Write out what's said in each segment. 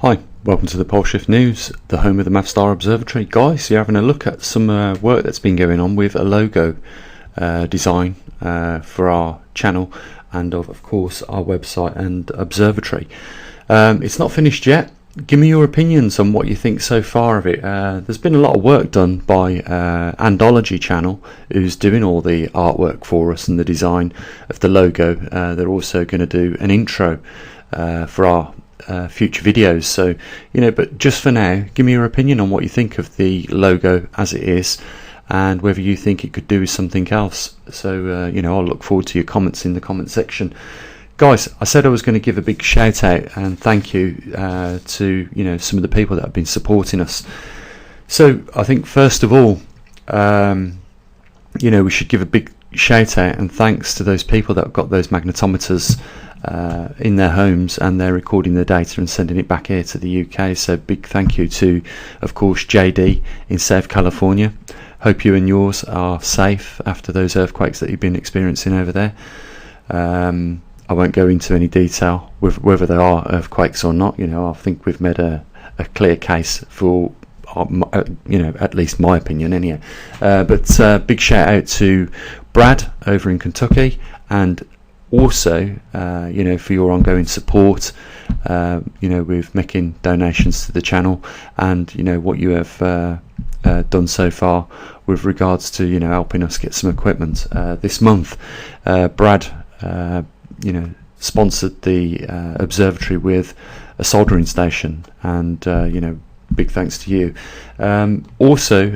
Hi, welcome to the Pole Shift News, the home of the Maverickstar Observatory. Guys, you're having a look at some work that's been going on with a logo design for our channel and of course our website and observatory. It's not finished yet. Give me your opinions on what you think so far of it. There's been a lot of work done by Andology channel, who's doing all the artwork for us and the design of the logo. They're also going to do an intro for our future videos, so but just for now, give me your opinion on what you think of the logo as it is and whether you think it could do something else. So I'll look forward to your comments in the comment section. Guys, I said I was going to give a big shout out and thank you to some of the people that have been supporting us. So I think first of all, we should give a big shout out and thanks to those people that have got those magnetometers in their homes and they're recording the data and sending it back here to the UK. So big thank you to, of course, JD in South California. Hope you and yours are safe after those earthquakes that you've been experiencing over there. I won't go into any detail with whether there are earthquakes or not. I think we've made a clear case for at least my opinion anyhow. But big shout out to Brad over in Kentucky, and also for your ongoing support with making donations to the channel and what you have done so far with regards to helping us get some equipment. This month Brad sponsored the observatory with a soldering station, and big thanks to you. Also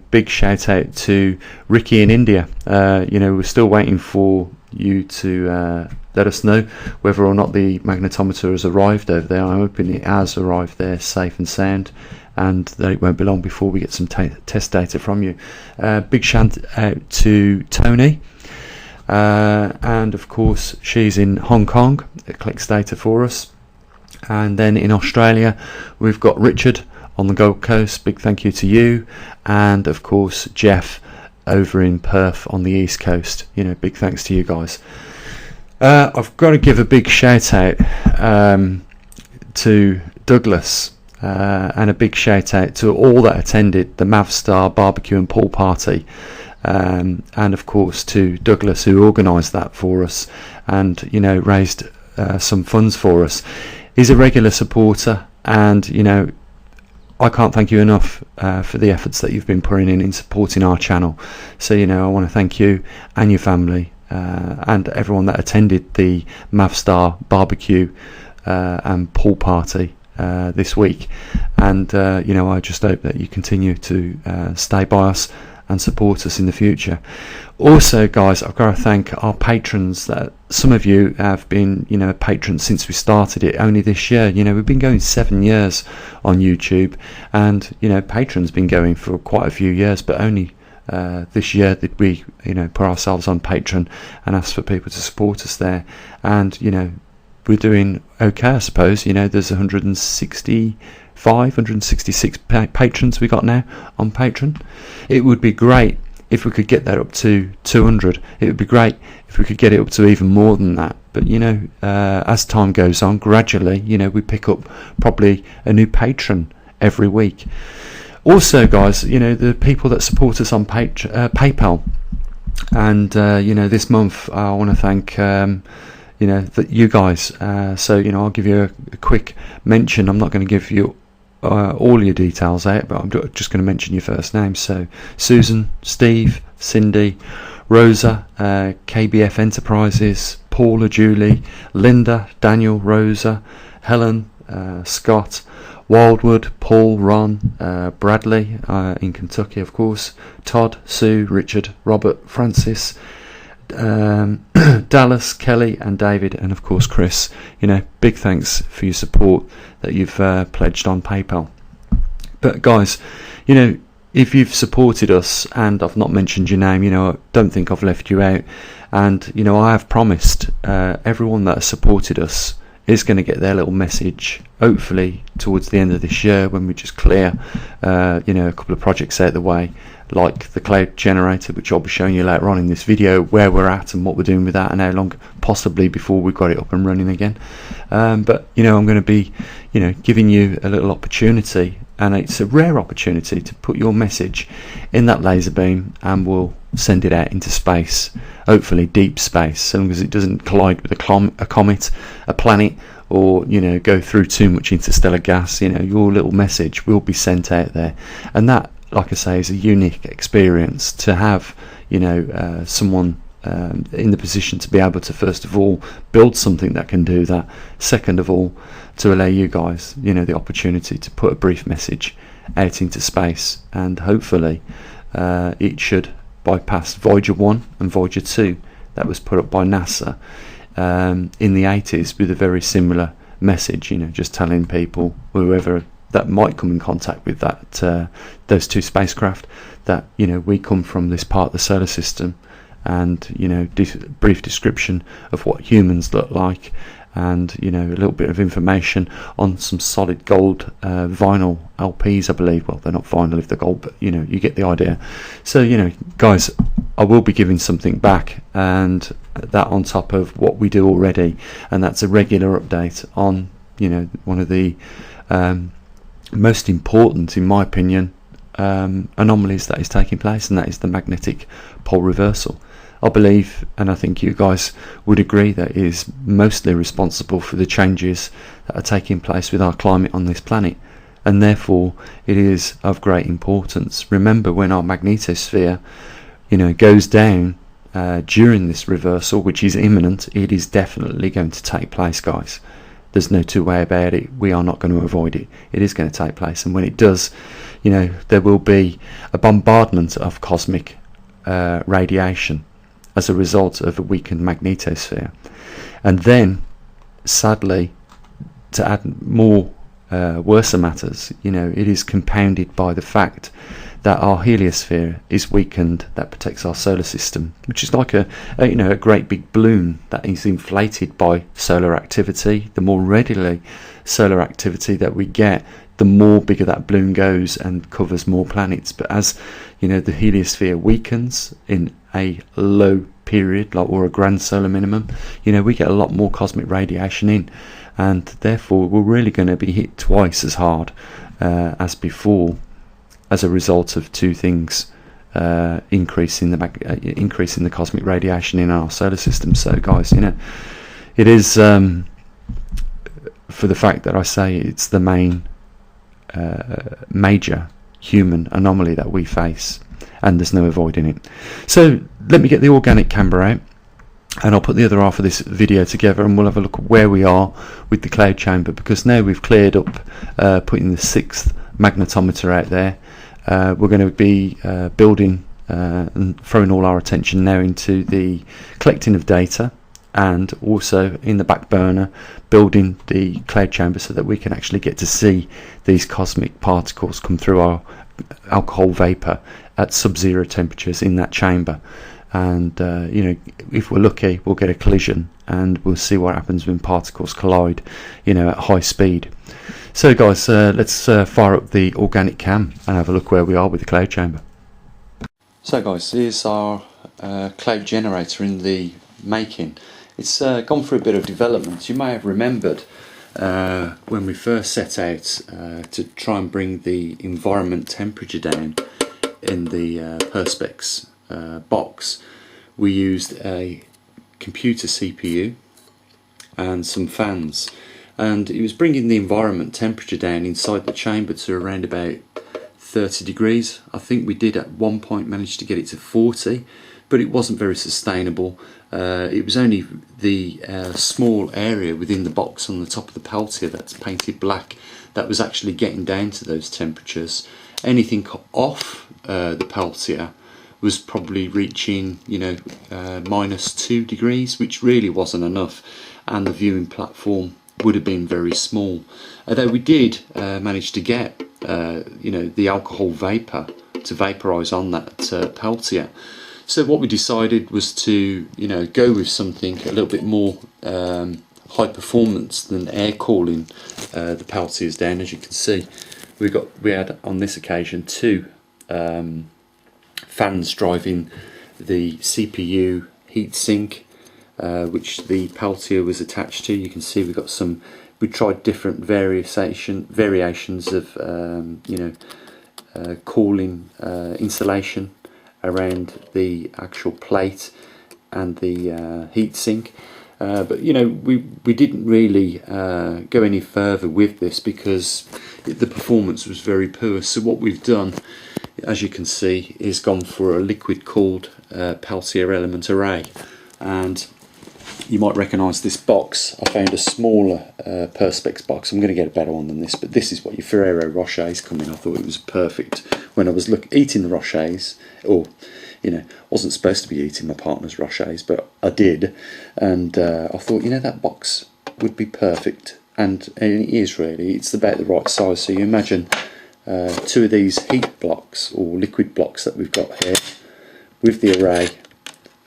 big shout out to Ricky in India. We're still waiting for you to let us know whether or not the magnetometer has arrived over there. I'm hoping it has arrived there safe and sound, and that it won't be long before we get some test data from you. Big shout out to Tony, and of course she's in Hong Kong. It collects data for us. And then in Australia we've got Richard on the Gold Coast. Big thank you to you, and of course Jeff over in Perth on the East Coast. Big thanks to you guys. I've got to give a big shout out to Douglas, and a big shout out to all that attended the Maverickstar barbecue and pool party, and of course to Douglas who organised that for us and raised some funds for us. He's a regular supporter, and I can't thank you enough for the efforts that you've been putting in supporting our channel. So I want to thank you and your family and everyone that attended the Maverickstar barbecue and pool party this week. And I just hope that you continue to stay by us and support us in the future. Also guys, I've got to thank our patrons. That some of you have been patrons since we started it only this year. We've been going 7 years on YouTube, and Patron's been going for quite a few years, but only this year did we put ourselves on Patron and ask for people to support us there. And we're doing okay, I suppose. There's 166 patrons we got now on Patron. It would be great if we could get that up to 200. It would be great if we could get it up to even more than that. But as time goes on, gradually we pick up probably a new patron every week. Also guys, the people that support us on PayPal, and this month I want to thank that you guys. So I'll give you a quick mention. I'm not going to give you all your details out, but I'm just going to mention your first names. So Susan, Steve, Cindy, Rosa, KBF Enterprises, Paula, Julie, Linda, Daniel, Rosa, Helen, Scott, Wildwood, Paul, Ron, Bradley in Kentucky, of course, Todd, Sue, Richard, Robert, Francis, Dallas, Kelly and David, and of course Chris. Big thanks for your support that you've pledged on PayPal. But guys, if you've supported us and I've not mentioned your name, I don't think I've left you out. And I have promised everyone that has supported us is going to get their little message hopefully towards the end of this year, when we just clear you know, a couple of projects out of the way, like the cloud generator, which I'll be showing you later on in this video, where we're at and what we're doing with that, and how long possibly before we've got it up and running again. But you know, I'm going to be, you know, giving you a little opportunity, and it's a rare opportunity, to put your message in that laser beam, and we'll send it out into space, hopefully deep space, so long as it doesn't collide with a comet, a planet, or you know, go through too much interstellar gas. You know, your little message will be sent out there, and that, like I say, is a unique experience to have, you know, someone in the position to be able to, first of all, build something that can do that, second of all, to allow you guys, you know, the opportunity to put a brief message out into space, and hopefully it should bypass Voyager 1 and Voyager 2 that was put up by NASA in the 80s with a very similar message, you know, just telling people, whoever that might come in contact with that those two spacecraft, that, you know, we come from this part of the solar system, and you know, brief description of what humans look like, and you know, a little bit of information on some solid gold vinyl LPs, I believe. Well, they're not vinyl if they're gold, but you know, you get the idea. So you know, guys, I will be giving something back, and that on top of what we do already, and that's a regular update on, you know, one of the most important, in my opinion, anomalies that is taking place, and that is the magnetic pole reversal. I believe, and I think you guys would agree, that is mostly responsible for the changes that are taking place with our climate on this planet, and therefore it is of great importance. Remember, when our magnetosphere, you know, goes down during this reversal, which is imminent, it is definitely going to take place, guys. There's no two way about it. We are not going to avoid it. It is going to take place, and when it does, you know, there will be a bombardment of cosmic radiation as a result of a weakened magnetosphere. And then, sadly, to add more worse matters, you know, it is compounded by the fact that our heliosphere is weakened, that protects our solar system, which is like a you know, a great big balloon that is inflated by solar activity. The more readily solar activity that we get, the more bigger that balloon goes and covers more planets. But as you know, the heliosphere weakens in a low period, like, or a grand solar minimum, you know, we get a lot more cosmic radiation in, and therefore we're really going to be hit twice as hard as before, as a result of two things: increasing the cosmic radiation in our solar system. So guys, you know, it is for the fact that I say it's the main major human anomaly that we face, and there's no avoiding it. So let me get the organic camera out, and I'll put the other half of this video together, and we'll have a look at where we are with the cloud chamber, because now we've cleared up putting the 6th magnetometer out there. We're going to be building and throwing all our attention now into the collecting of data, and also in the back burner building the cloud chamber, so that we can actually get to see these cosmic particles come through our alcohol vapor at sub-zero temperatures in that chamber. And you know, if we're lucky, we'll get a collision, and we'll see what happens when particles collide, you know, at high speed. So guys, let's fire up the organic cam and have a look where we are with the cloud chamber. So guys, here's our cloud generator in the making. It's gone through a bit of development. You may have remembered when we first set out to try and bring the environment temperature down in the Perspex box, we used a computer CPU and some fans, and it was bringing the environment temperature down inside the chamber to around about 30 degrees. I think we did at one point manage to get it to 40, but it wasn't very sustainable. It was only the small area within the box on the top of the Peltier that's painted black that was actually getting down to those temperatures. Anything off the Peltier was probably reaching, you know, -2 degrees, which really wasn't enough, and the viewing platform would have been very small. Although we did manage to get, you know, the alcohol vapor to vaporize on that Peltier. So what we decided was to, you know, go with something a little bit more high performance than air cooling the peltiers down. As you can see, we had on this occasion two fans driving the CPU heatsink, which the peltier was attached to. You can see we tried different variations of cooling insulation around the actual plate and the heatsink. But we didn't really go any further with this because the performance was very poor. So what we've done, as you can see, is gone for a liquid cooled Peltier element array. And you might recognise this box. I found a smaller Perspex box. I'm going to get a better one than this, but this is what your Ferrero Rochers come in. I thought it was perfect when I was eating the Rochers, or wasn't supposed to be eating my partner's Rochers, but I did, and I thought, that box would be perfect, and it is really. It's about the right size. So you imagine two of these heat blocks or liquid blocks that we've got here, with the array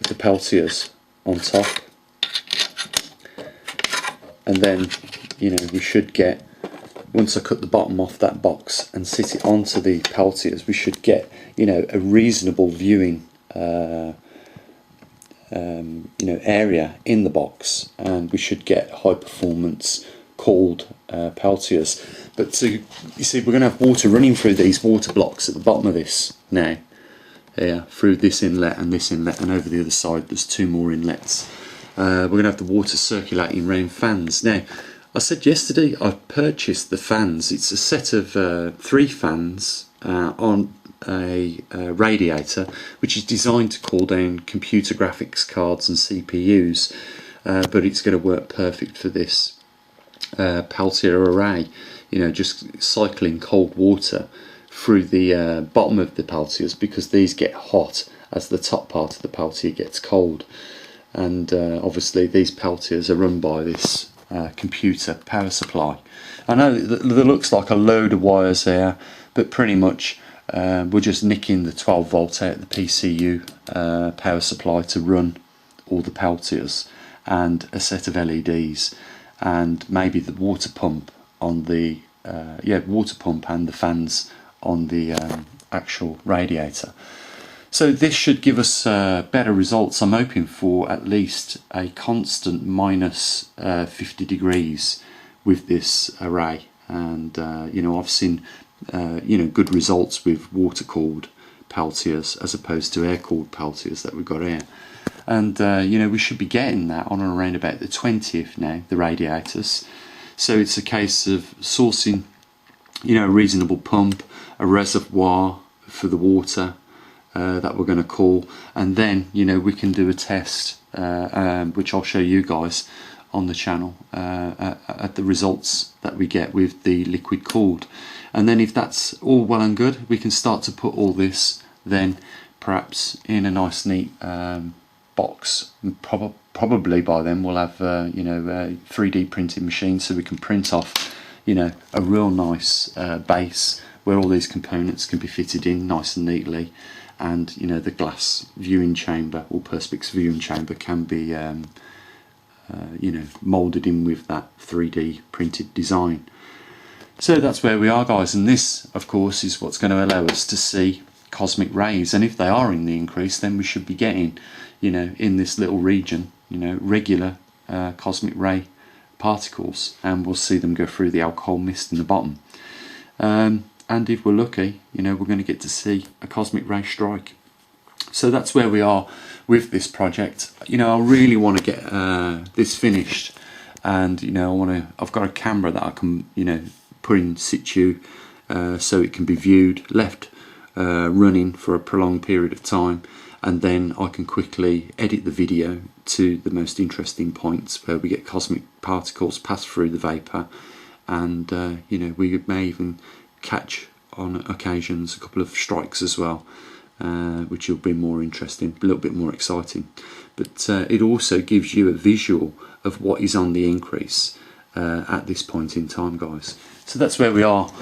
of the Peltiers on top, and then we should get, once I cut the bottom off that box and sit it onto the Peltiers, we should get a reasonable viewing area in the box, and we should get high performance cooled Peltiers. But you see, we're going to have water running through these water blocks at the bottom of this now, here, through this inlet, and over the other side there's two more inlets. We're going to have the water circulating around fans. Now, I said yesterday I purchased the fans. It's a set of 3 fans on a radiator, which is designed to cool down computer graphics cards and CPUs, but it's going to work perfect for this Peltier array. Just cycling cold water through the bottom of the Peltiers, because these get hot as the top part of the Peltier gets cold. And obviously these Peltiers are run by this computer power supply. I know that there looks like a load of wires here, but pretty much we're just nicking the 12 volt out of the PCU power supply to run all the Peltiers, and a set of LEDs, and maybe the water pump on the water pump and the fans on the actual radiator. So this should give us better results. I'm hoping for at least a constant minus 50 degrees with this array, and I've seen good results with water cooled Peltiers as opposed to air cooled Peltiers that we've got here. And we should be getting that on and around about the 20th now, the radiators. So it's a case of sourcing a reasonable pump, a reservoir for the water that we're going to cool, and then we can do a test which I'll show you guys on the channel at the results that we get with the liquid cooled. And then if that's all well and good, we can start to put all this then perhaps in a nice neat box. Probably by then we'll have a 3D printing machine, so we can print off a real nice base where all these components can be fitted in nice and neatly, and the glass viewing chamber or perspex viewing chamber can be moulded in with that 3D printed design. So that's where we are, guys, and this of course is what's going to allow us to see cosmic rays, and if they are in the increase, then we should be getting in this little region regular cosmic ray particles, and we'll see them go through the alcohol mist in the bottom. And if we're lucky, we're going to get to see a cosmic ray strike. So that's where we are with this project. I really want to get this finished, and I've got a camera that I can put in situ, so it can be viewed, left running for a prolonged period of time, and then I can quickly edit the video to the most interesting points where we get cosmic particles pass through the vapour, and we may even catch on occasions a couple of strikes as well, which will be more interesting, a little bit more exciting. But it also gives you a visual of what is on the increase at this point in time, guys. So that's where we are.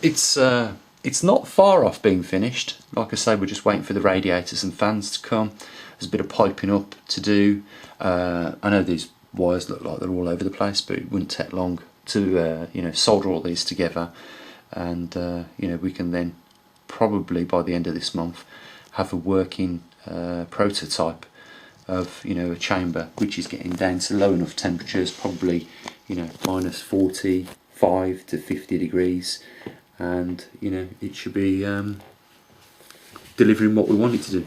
It's not far off being finished. Like I say, we're just waiting for the radiators and fans to come. There's a bit of piping up to do. I know these wires look like they're all over the place, but it wouldn't take long to solder all these together, and we can then probably by the end of this month have a working prototype of a chamber which is getting down to low enough temperatures, probably minus 45 to 50 degrees, and it should be delivering what we want it to do.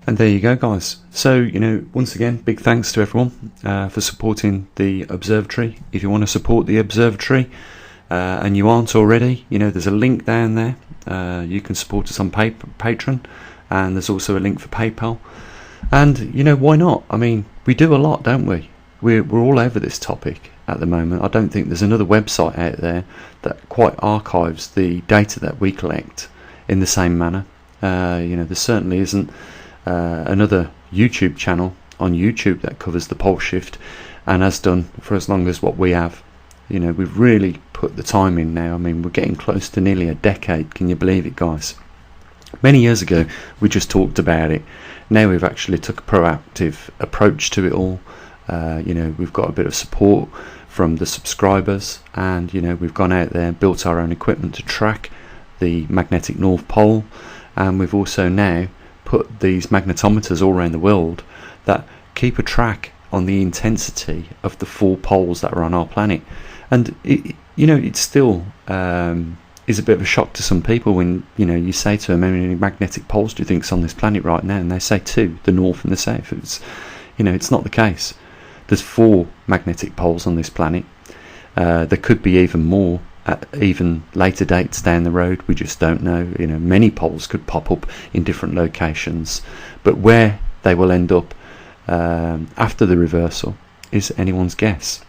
And there you go, guys. So once again, big thanks to everyone for supporting the observatory. If you want to support the observatory and you aren't already, there's a link down there. You can support us on Patron, and there's also a link for PayPal. And why not? I mean, we do a lot, don't we? We're all over this topic at the moment. I don't think there's another website out there that quite archives the data that we collect in the same manner. There certainly isn't another YouTube channel on YouTube that covers the pole shift and has done for as long as what we have. We've really put the time in now. I mean, we're getting close to nearly a decade. Can you believe it, guys? Many years ago we just talked about it. Now we've actually took a proactive approach to it all. We've got a bit of support from the subscribers, and we've gone out there and built our own equipment to track the magnetic North Pole, and we've also now put these magnetometers all around the world that keep a track on the intensity of the 4 poles that are on our planet. And it still is a bit of a shock to some people when you say to them, how many magnetic poles do you think's on this planet right now, and they say 2, the north and the south. It's not the case. There's 4 magnetic poles on this planet. There could be even more at even later dates down the road. We just don't know. Many poles could pop up in different locations, but where they will end up after the reversal is anyone's guess.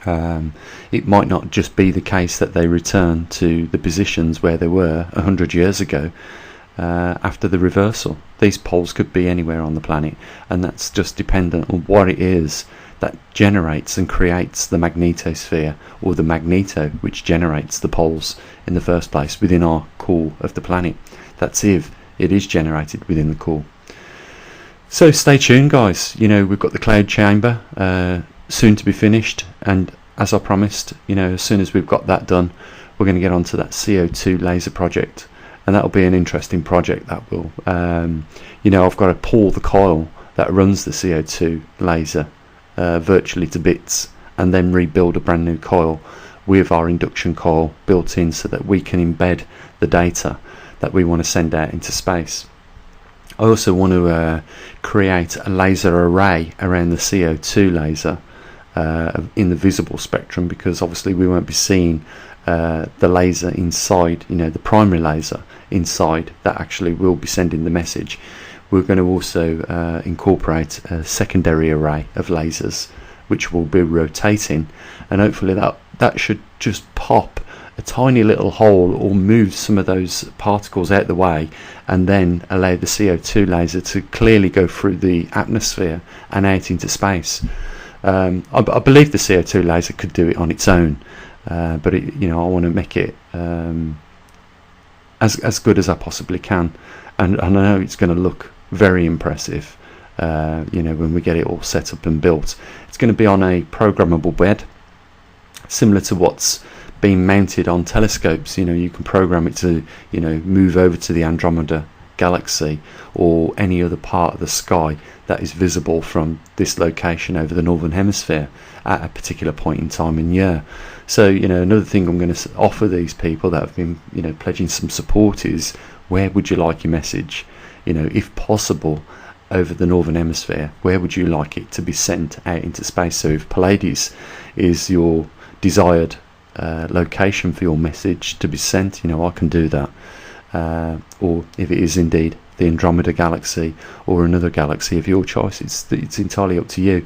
It might not just be the case that they return to the positions where they were 100 years ago after the reversal. These poles could be anywhere on the planet, and that's just dependent on what it is that generates and creates the magnetosphere, or the magneto which generates the poles in the first place within our core of the planet. That's if it is generated within the core. So stay tuned, guys. We've got the cloud chamber soon to be finished, and as I promised, as soon as we've got that done, we're going to get onto that CO2 laser project, and that'll be an interesting project. That will I've got to pull the coil that runs the CO2 laser virtually to bits, and then rebuild a brand new coil with our induction coil built in, so that we can embed the data that we want to send out into space. I also want to create a laser array around the CO2 laser in the visible spectrum, because obviously we won't be seeing the laser inside, the primary laser inside that actually will be sending the message. We're going to also incorporate a secondary array of lasers which will be rotating, and hopefully that should just pop a tiny little hole or move some of those particles out the way, and then allow the CO2 laser to clearly go through the atmosphere and out into space. I believe the CO2 laser could do it on its own, but I want to make it as good as I possibly can, and I know it's going to look very impressive when we get it all set up and built. It's going to be on a programmable bed, similar to what's being mounted on telescopes. You can program it to move over to the Andromeda galaxy or any other part of the sky that is visible from this location over the northern hemisphere at a particular point in time in year. So another thing I'm going to offer these people that have been pledging some support is, where would you like your message, if possible, over the northern hemisphere? Where would you like it to be sent out into space? So if Pleiades is your desired location for your message to be sent, I can do that. Or if it is indeed the Andromeda galaxy or another galaxy of your choice, it's entirely up to you.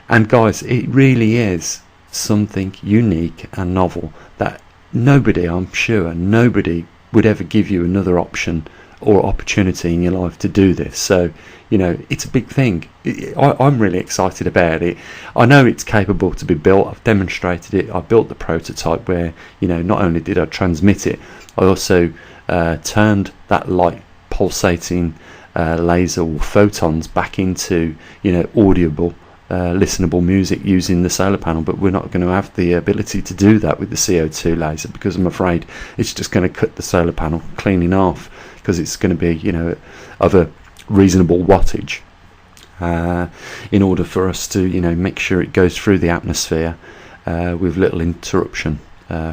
And guys, it really is something unique and novel that I'm sure nobody would ever give you another option or opportunity in your life to do this. So it's a big thing. I'm really excited about it. I know it's capable to be built. I've demonstrated it. I built the prototype where not only did I transmit it, I also turned that light pulsating laser or photons back into audible listenable music using the solar panel, but we're not going to have the ability to do that with the CO2 laser, because I'm afraid it's just going to cut the solar panel clean in half, because it's going to be, you know, of a reasonable wattage, in order for us to, you know, make sure it goes through the atmosphere with little interruption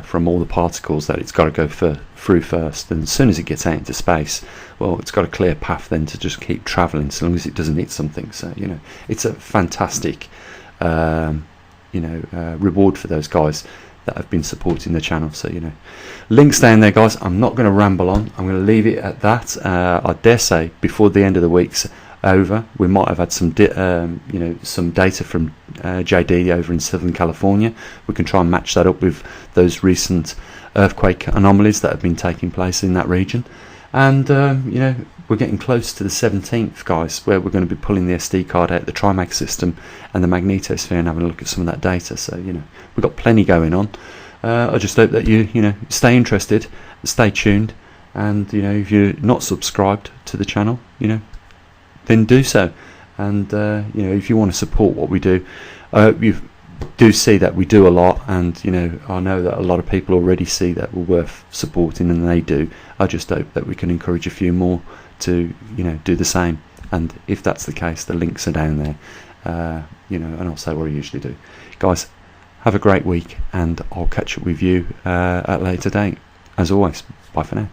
from all the particles that it's got to go through first. And as soon as it gets out into space, well, it's got a clear path then to just keep travelling, so long as it doesn't hit something. So, you know, it's a fantastic reward for those guys that have been supporting the channel. So, you know, links down there, guys. I'm not going to ramble on, I'm going to leave it at that. I dare say before the end of the week's over, we might have had some some data from JD over in Southern California. We can try and match that up with those recent earthquake anomalies that have been taking place in that region. And you know, we're getting close to the 17th, guys, where we're going to be pulling the SD card out, the TriMag system and the magnetosphere, and having a look at some of that data. So, you know, we've got plenty going on. I just hope that you know, stay interested, stay tuned, and, you know, if you're not subscribed to the channel, you know, then do so. And you know, if you want to support what we do, you do see that we do a lot, and, you know, I know that a lot of people already see that we're worth supporting, and they do. I just hope that we can encourage a few more to, you know, do the same. And if that's the case, the links are down there, you know, and I'll say what I usually do. Guys, have a great week, and I'll catch up with you at a later date. As always, bye for now.